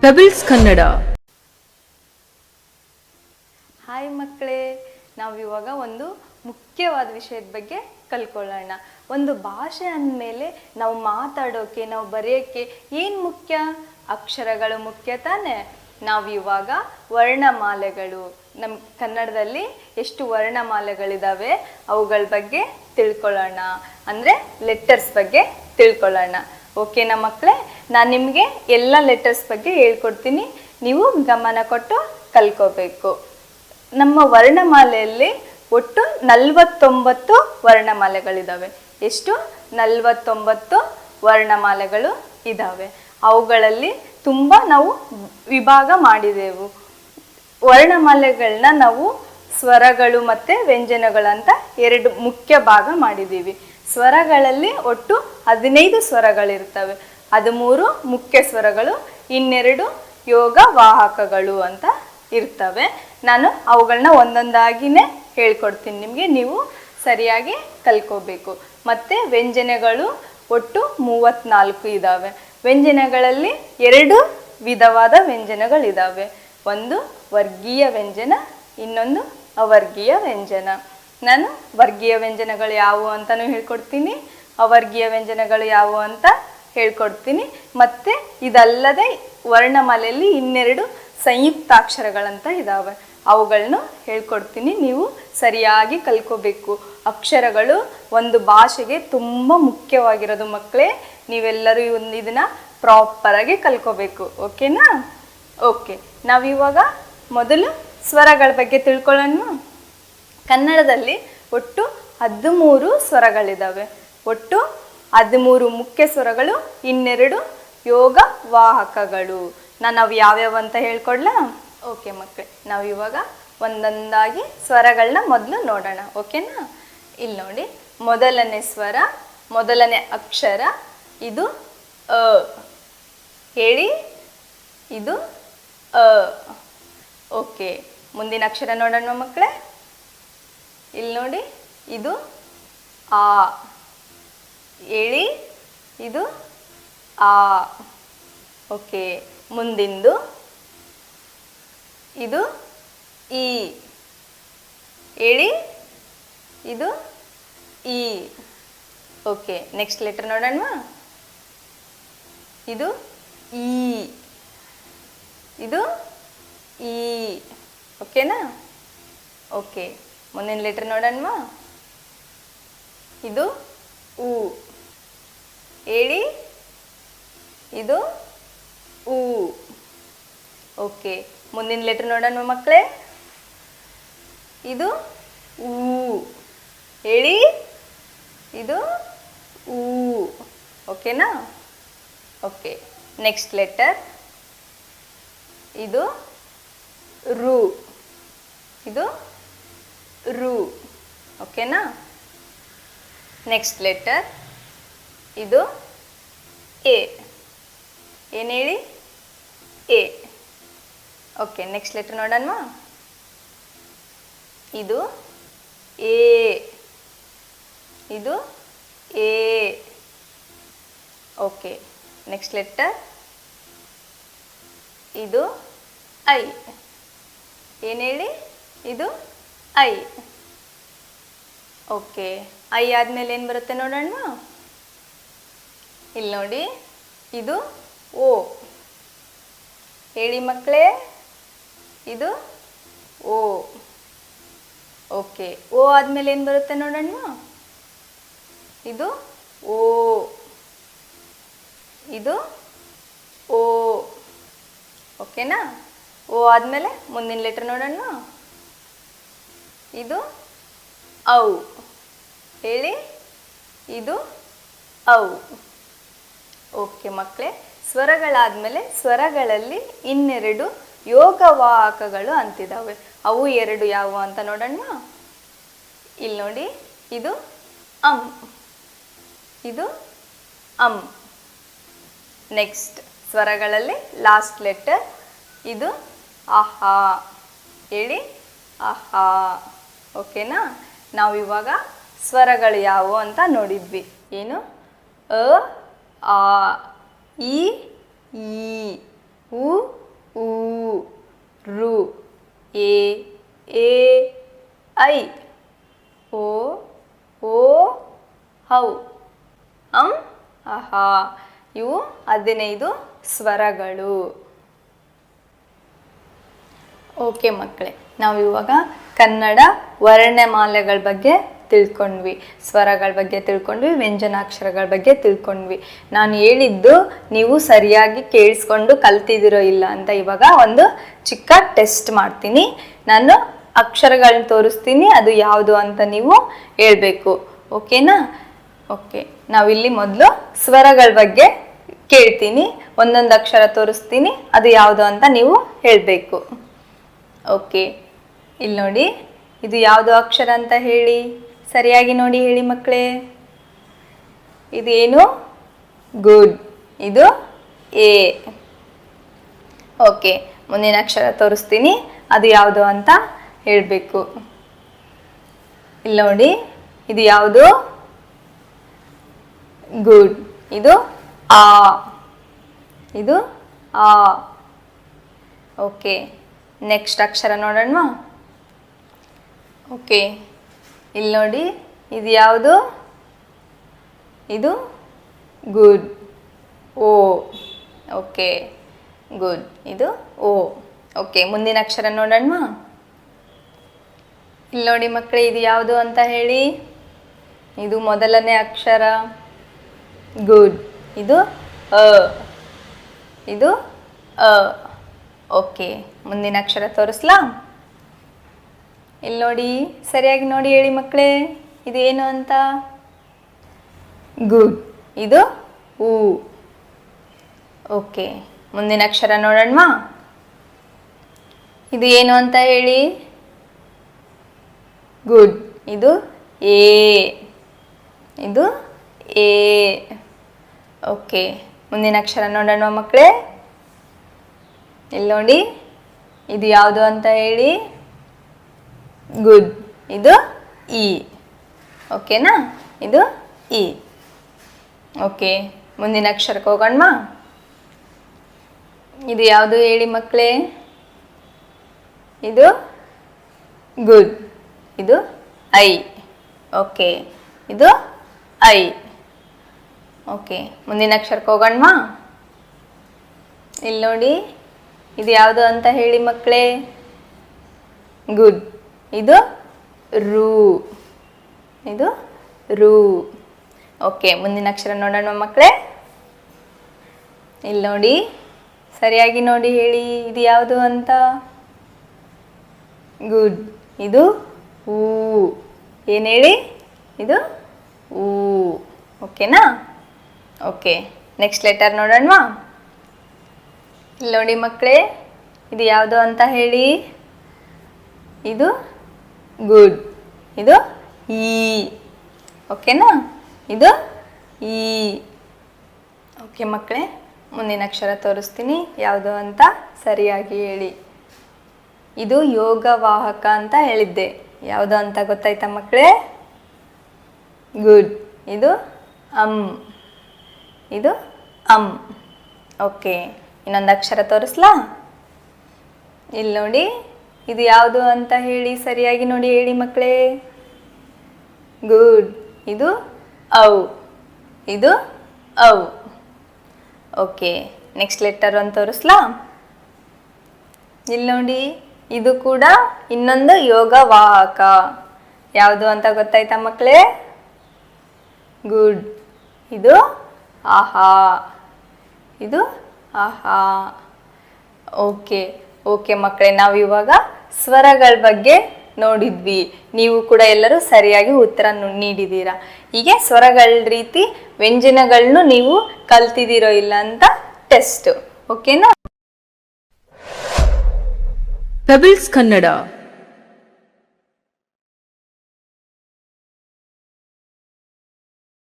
Pebbles Kannada. Hi ಮಕ್ಕಳೇ, ನಾವು ಇವಾಗ ಒಂದು ಮುಖ್ಯವಾದ ವಿಷಯದ ಬಗ್ಗೆ ಕಲ್ತ್ಕೊಳ್ಳೋಣ. ಒಂದು ಭಾಷೆ ಅಂದಮೇಲೆ ನಾವು ಮಾತಾಡೋಕ್ಕೆ, ನಾವು ಬರೆಯೋಕ್ಕೆ ಏನು ಮುಖ್ಯ? ಅಕ್ಷರಗಳು ಮುಖ್ಯ ತಾನೇ. ನಾವು ಇವಾಗ ವರ್ಣಮಾಲೆಗಳು, ನಮ್ಮ ಕನ್ನಡದಲ್ಲಿ ಎಷ್ಟು ವರ್ಣಮಾಲೆಗಳಿದ್ದಾವೆ ಅವುಗಳ ಬಗ್ಗೆ ತಿಳ್ಕೊಳ್ಳೋಣ. ಅಂದರೆ ಲೆಟರ್ಸ್ ಬಗ್ಗೆ ತಿಳ್ಕೊಳ್ಳೋಣ. ಓಕೆನಾ ಮಕ್ಕಳೇ? ನಾನು ನಿಮಗೆ ಎಲ್ಲ ಲೆಟರ್ಸ್ ಬಗ್ಗೆ ಹೇಳ್ಕೊಡ್ತೀನಿ, ನೀವು ಗಮನ ಕೊಟ್ಟು ಕಲ್ತ್ಕೋಬೇಕು. ನಮ್ಮ ವರ್ಣಮಾಲೆಯಲ್ಲಿ ಒಟ್ಟು 49 ವರ್ಣಮಾಲೆಗಳಿದ್ದಾವೆ. ಎಷ್ಟು? 49 ವರ್ಣಮಾಲೆಗಳು ಇದ್ದಾವೆ. ಅವುಗಳಲ್ಲಿ ತುಂಬ ನಾವು ವಿಭಾಗ ಮಾಡಿದೆವು. ವರ್ಣಮಾಲೆಗಳನ್ನ ನಾವು ಸ್ವರಗಳು ಮತ್ತು ವ್ಯಂಜನಗಳಂತ ಎರಡು ಮುಖ್ಯ ಭಾಗ ಮಾಡಿದ್ದೀವಿ. ಸ್ವರಗಳಲ್ಲಿ ಒಟ್ಟು 15 ಸ್ವರಗಳಿರ್ತವೆ. 13 ಮುಖ್ಯ ಸ್ವರಗಳು, 12 ಯೋಗ ವಾಹಕಗಳು ಅಂತ ಇರ್ತವೆ. ನಾನು ಅವುಗಳನ್ನ ಒಂದೊಂದಾಗಿನೇ ಹೇಳ್ಕೊಡ್ತೀನಿ ನಿಮಗೆ, ನೀವು ಸರಿಯಾಗಿ ಕಲ್ತ್ಕೋಬೇಕು. ಮತ್ತು ವ್ಯಂಜನಗಳು ಒಟ್ಟು 34 ಇದ್ದಾವೆ. ವ್ಯಂಜನಗಳಲ್ಲಿ 2 ವಿಧವಾದ ವ್ಯಂಜನಗಳಿದ್ದಾವೆ. ಒಂದು ವರ್ಗೀಯ ವ್ಯಂಜನ, ಇನ್ನೊಂದು ಅವರ್ಗೀಯ ವ್ಯಂಜನ. ನಾನು ವರ್ಗೀಯ ವ್ಯಂಜನಗಳು ಯಾವುವು ಅಂತಲೂ ಹೇಳ್ಕೊಡ್ತೀನಿ, ಅವರ್ಗೀಯ ವ್ಯಂಜನಗಳು ಯಾವುವು ಅಂತ ಹೇಳ್ಕೊಡ್ತೀನಿ. ಮತ್ತು ಇದಲ್ಲದೆ ವರ್ಣಮಾಲೆಯಲ್ಲಿ 12 ಸಂಯುಕ್ತಾಕ್ಷರಗಳಂತ ಇದ್ದಾವೆ, ಅವುಗಳನ್ನ ಹೇಳ್ಕೊಡ್ತೀನಿ. ನೀವು ಸರಿಯಾಗಿ ಕಲ್ತ್ಕೋಬೇಕು. ಅಕ್ಷರಗಳು ಒಂದು ಭಾಷೆಗೆ ತುಂಬ ಮುಖ್ಯವಾಗಿರೋದು ಮಕ್ಕಳೇ. ನೀವೆಲ್ಲರೂ ಇದನ್ನು ಪ್ರಾಪರಾಗಿ ಕಲ್ತ್ಕೋಬೇಕು. ಓಕೆನಾ? ಓಕೆ, ನಾವಿವಾಗ ಮೊದಲು ಸ್ವರಗಳ ಬಗ್ಗೆ ತಿಳ್ಕೊಳ್ಳೋಣ. ಕನ್ನಡದಲ್ಲಿ ಒಟ್ಟು 13 ಸ್ವರಗಳಿದ್ದಾವೆ. ಒಟ್ಟು 13 ಮುಖ್ಯ ಸ್ವರಗಳು, 12 ಯೋಗ ವಾಹಕಗಳು. ನಾವು ಯಾವ್ಯಾವ ಅಂತ ಹೇಳ್ಕೊಡ್ಲಾ? ಓಕೆ ಮಕ್ಕಳೇ, ನಾವು ಇವಾಗ ಒಂದೊಂದಾಗಿ ಸ್ವರಗಳನ್ನ ಮೊದಲು ನೋಡೋಣ. ಓಕೆನಾ? ಇಲ್ಲಿ ನೋಡಿ, ಮೊದಲನೇ ಸ್ವರ, ಮೊದಲನೇ ಅಕ್ಷರ ಇದು ಅ. ಹೇಳಿ, ಇದು ಅ. ಓಕೆ, ಮುಂದಿನ ಅಕ್ಷರ ನೋಡೋಣ ಮಕ್ಕಳೇ. ಇಲ್ಲಿ ನೋಡಿ, ಇದು ಆ. ಹೇಳಿ, ಇದು ಆ. ಓಕೆ, ಮುಂದಿಂದು ಇದು ಈ. ಹೇಳಿ, ಇದು ಈ. ಓಕೆ, ನೆಕ್ಸ್ಟ್ ಲೆಟರ್ ನೋಡೋಣ. ಇದು ಈ. ಇದು ಈ. ಓಕೆನಾ? ಓಕೆ, ಮುಂದಿನ ಲೆಟರ್ ನೋಡೋಣ. ಇದು ಉ. ಹೇಳಿ, ಇದು ಉ. ಓಕೆ, ಮುಂದಿನ ಲೆಟರ್ ನೋಡೋಣ ಮಕ್ಕಳೇ. ಇದು ಊ. ಹೇಳಿ, ಇದು ಊ. ಓಕೆನಾ? Okay, next letter. ಇದು ರು. ಇದು ರು. ಓಕೆನಾ? Next letter. ಇದು ಎ. ಏನು ಹೇಳಿ? ಎ. ಓಕೆ, ನೆಕ್ಸ್ಟ್ ಲೆಟರ್ ನೋಡೋಣ. ಇದು ಎ. ಇದು ಎ. Okay, next letter. ಇದು ಐ. ಏನು ಹೇಳಿ? ಇದು ಐ. ಓಕೆ, ಐ ಆದಮೇಲೆ ಏನು ಬರುತ್ತೆ ನೋಡೋಣ. ಇಲ್ಲಿ ನೋಡಿ, ಇದು ಓ. ಹೇಳಿ ಮಕ್ಕಳೇ, ಇದು ಓ. ಓಕೆ, ಓ ಆದಮೇಲೆ ಏನು ಬರುತ್ತೆ ನೋಡೋಣ. ಇದು ಓ. ಇದು ಓ. ಓಕೆನಾ? ಓ ಆದಮೇಲೆ ಮುಂದಿನ ಲೆಟರ್ ನೋಡೋಣ. ಇದು ಔ. ಹೇಳಿ, ಇದು ಔ. ಓಕೆ ಮಕ್ಕಳೇ, ಸ್ವರಗಳಾದಮೇಲೆ ಸ್ವರಗಳಲ್ಲಿ 12 ಯೋಗವಾಹಕಗಳು ಅಂತಿದ್ದಾವೆ. ಅವು 2 ಯಾವುವು ಅಂತ ನೋಡೋಣ. ಇಲ್ಲಿ ನೋಡಿ, ಇದು ಅಂ. ಇದು ಅಂ. ನೆಕ್ಸ್ಟ್ ಸ್ವರಗಳಲ್ಲಿ ಲಾಸ್ಟ್ ಲೆಟರ್. ಇದು ಆಹಾ. ಹೇಳಿ, ಆಹಾ. ಓಕೆನಾ? ನಾವಿವಾಗ ಸ್ವರಗಳು ಯಾವುವು ಅಂತ ನೋಡಿದ್ವಿ. ಏನು? ಅ, ಆ, ಇ, ಈ. ಉ ಊ ರು ಎ ಐ ಓ ಓ ಹೌ ಅಂ ಅಹಾ. ಇವು 15 ಸ್ವರಗಳು. ಓಕೆ ಮಕ್ಕಳೇ, ನಾವು ಇವಾಗ ಕನ್ನಡ ವರ್ಣಮಾಲೆಗಳ ಬಗ್ಗೆ ತಿಳ್ಕೊಂಡ್ವಿ, ಸ್ವರಗಳ ಬಗ್ಗೆ ತಿಳ್ಕೊಂಡ್ವಿ, ವ್ಯಂಜನಾಕ್ಷರಗಳ ಬಗ್ಗೆ ತಿಳ್ಕೊಂಡ್ವಿ. ನಾನು ಹೇಳಿದ್ದು ನೀವು ಸರಿಯಾಗಿ ಕೇಳಿಸ್ಕೊಂಡು ಕಲ್ತಿದ್ದೀರೋ ಇಲ್ಲ ಅಂತ ಇವಾಗ ಒಂದು ಚಿಕ್ಕ ಟೆಸ್ಟ್ ಮಾಡ್ತೀನಿ. ನಾನು ಅಕ್ಷರಗಳನ್ನ ತೋರಿಸ್ತೀನಿ, ಅದು ಯಾವುದು ಅಂತ ನೀವು ಹೇಳಬೇಕು. ಓಕೆನಾ? ಓಕೆ, ನಾವಿಲ್ಲಿ ಮೊದಲು ಸ್ವರಗಳ ಬಗ್ಗೆ ಕೇಳ್ತೀನಿ, ಒಂದೊಂದು ಅಕ್ಷರ ತೋರಿಸ್ತೀನಿ, ಅದು ಯಾವುದು ಅಂತ ನೀವು ಹೇಳಬೇಕು. ಓಕೆ, ಇಲ್ಲಿ ನೋಡಿ, ಇದು ಯಾವುದು ಅಕ್ಷರ ಅಂತ ಹೇಳಿ, ಸರಿಯಾಗಿ ನೋಡಿ ಹೇಳಿ ಮಕ್ಕಳೇ. ಇದೇನು? ಗುಡ್. ಇದು ಎ. ಓಕೆ, ಮುಂದಿನ ಅಕ್ಷರ ತೋರಿಸ್ತೀನಿ, ಅದು ಯಾವುದು ಅಂತ ಹೇಳಬೇಕು. ಇಲ್ಲಿ ನೋಡಿ, ಇದು ಯಾವುದು? ಗುಡ್. ಇದು ಆ. ಇದು ಆ. ಓಕೆ, ನೆಕ್ಸ್ಟ್ ಅಕ್ಷರ ನೋಡೋಣ. ಓಕೆ, ಇಲ್ಲಿ ನೋಡಿ, ಇದು ಯಾವುದು? ಇದು ಗುಡ್. ಓ. Okay, good. ಇದು ಓ. ಓಕೆ, ಮುಂದಿನ ಅಕ್ಷರ ನೋಡೋಣ. ಇಲ್ಲಿ ನೋಡಿ ಮಕ್ಕಳೇ, ಇದು ಯಾವುದು ಅಂತ ಹೇಳಿ. ಇದು ಮೊದಲನೇ ಅಕ್ಷರ. ಗುಡ್. ಇದು ಅ. ಇದು ಅ. ಓಕೆ, ಮುಂದಿನ ಅಕ್ಷರ ತೋರಿಸ್ಲಾ? ಇಲ್ಲಿ ನೋಡಿ, ಸರಿಯಾಗಿ ನೋಡಿ ಹೇಳಿ ಮಕ್ಕಳೇ, ಇದು ಏನು ಅಂತ. ಗುಡ್. ಇದು ಉ. ಓಕೆ, ಮುಂದಿನ ಅಕ್ಷರ ನೋಡೋಣ. ಇದು ಏನು ಅಂತ ಹೇಳಿ. ಗುಡ್. ಇದು ಎ. ಇದು ಎ. ಓಕೆ, ಮುಂದಿನ ಅಕ್ಷರ ನೋಡೋಣ ಮಕ್ಕಳೇ. ಇಲ್ಲಿ ನೋಡಿ, ಇದು ಯಾವುದು ಅಂತ ಹೇಳಿ. ಗುಡ್. ಇದು ಇ. ಓಕೆನಾ? ಇದು ಇ. ಓಕೆ, ಮುಂದಿನ ಅಕ್ಷರಕ್ಕೆ ಹೋಗೋಣ. ಇದು ಯಾವುದು ಹೇಳಿ ಮಕ್ಕಳೇ. ಇದು ಗುಡ್. ಇದು ಐ. ಓಕೆ, ಇದು ಐ. ಓಕೆ, ಮುಂದಿನ ಅಕ್ಷರಕ್ಕೆ ಹೋಗೋಣ. ಇಲ್ಲಿ ನೋಡಿ, ಇದು ಯಾವುದು ಅಂತ ಹೇಳಿ ಮಕ್ಕಳೇ. ಗುಡ್. ಇದು ರು. ಇದು ರು. ಓಕೆ, ಮುಂದಿನ ಅಕ್ಷರ ನೋಡೋಣ ಮಕ್ಕಳೇ. ಇಲ್ಲಿ ನೋಡಿ, ಸರಿಯಾಗಿ ನೋಡಿ ಹೇಳಿ, ಇದು ಯಾವುದು ಅಂತ. ಗುಡ್. ಇದು ಊ. ಏನು ಹೇಳಿ? ಇದು ಊ. ಓಕೆನಾ? ಓಕೆ, ನೆಕ್ಸ್ಟ್ ಲೆಟರ್ ನೋಡೋಣ. ಇಲ್ಲಿ ನೋಡಿ ಮಕ್ಕಳೇ, ಇದು ಯಾವುದು ಅಂತ ಹೇಳಿ. ಇದು ಗುಡ್. ಇದು ಈ. ಓಕೆನಾ? ಇದು ಈ. ಓಕೆ ಮಕ್ಕಳೇ, ಮುಂದಿನ ಅಕ್ಷರ ತೋರಿಸ್ತೀನಿ, ಯಾವುದು ಅಂತ ಸರಿಯಾಗಿ ಹೇಳಿ. ಇದು ಯೋಗವಾಹಕ ಅಂತ ಹೇಳಿದ್ದೆ, ಯಾವುದು ಅಂತ ಗೊತ್ತಾಯ್ತಾ ಮಕ್ಕಳೇ. ಗುಡ್. ಇದು ಅಂ. ಇದು ಅಂ. ಓಕೆ, ಇನ್ನೊಂದು ಅಕ್ಷರ ತೋರಿಸ್ಲಾ? ಇಲ್ಲಿ ನೋಡಿ, ಇದು ಯಾವುದು ಅಂತ ಹೇಳಿ, ಸರಿಯಾಗಿ ನೋಡಿ ಹೇಳಿ ಮಕ್ಕಳೇ. ಗುಡ್. ಇದು ಔ. ಇದು ಔ. ಓಕೆ, ನೆಕ್ಸ್ಟ್ ಲೆಟರ್ ಒಂದು ತೋರಿಸ್ಲಾ? ಇಲ್ಲಿ ನೋಡಿ, ಇದು ಕೂಡ ಇನ್ನೊಂದು ಯೋಗವಾಹಕ, ಯಾವುದು ಅಂತ ಗೊತ್ತಾಯ್ತಾ ಮಕ್ಕಳೇ. ಗುಡ್. ಇದು ಆಹಾ. ಇದು ಆಹಾ. ಓಕೆ ಓಕೆ ಮಕ್ಕಳೇ, ನಾವು ಇವಾಗ ಸ್ವರಗಳ ಬಗ್ಗೆ ನೋಡಿದ್ವಿ. ನೀವು ಕೂಡ ಎಲ್ಲರೂ ಸರಿಯಾಗಿ ಉತ್ತರ ನೀಡಿದ್ದೀರಾ. ಹೀಗೆ ಸ್ವರಗಳ ರೀತಿ ವ್ಯಂಜನಗಳನ್ನು ನೀವು ಕಲ್ತಿದ್ದೀರೋ ಇಲ್ಲ ಅಂತ ಟೆಸ್ಟ್. ಓಕೆನಾ? ಪೆಬಲ್ಸ್ ಕನ್ನಡ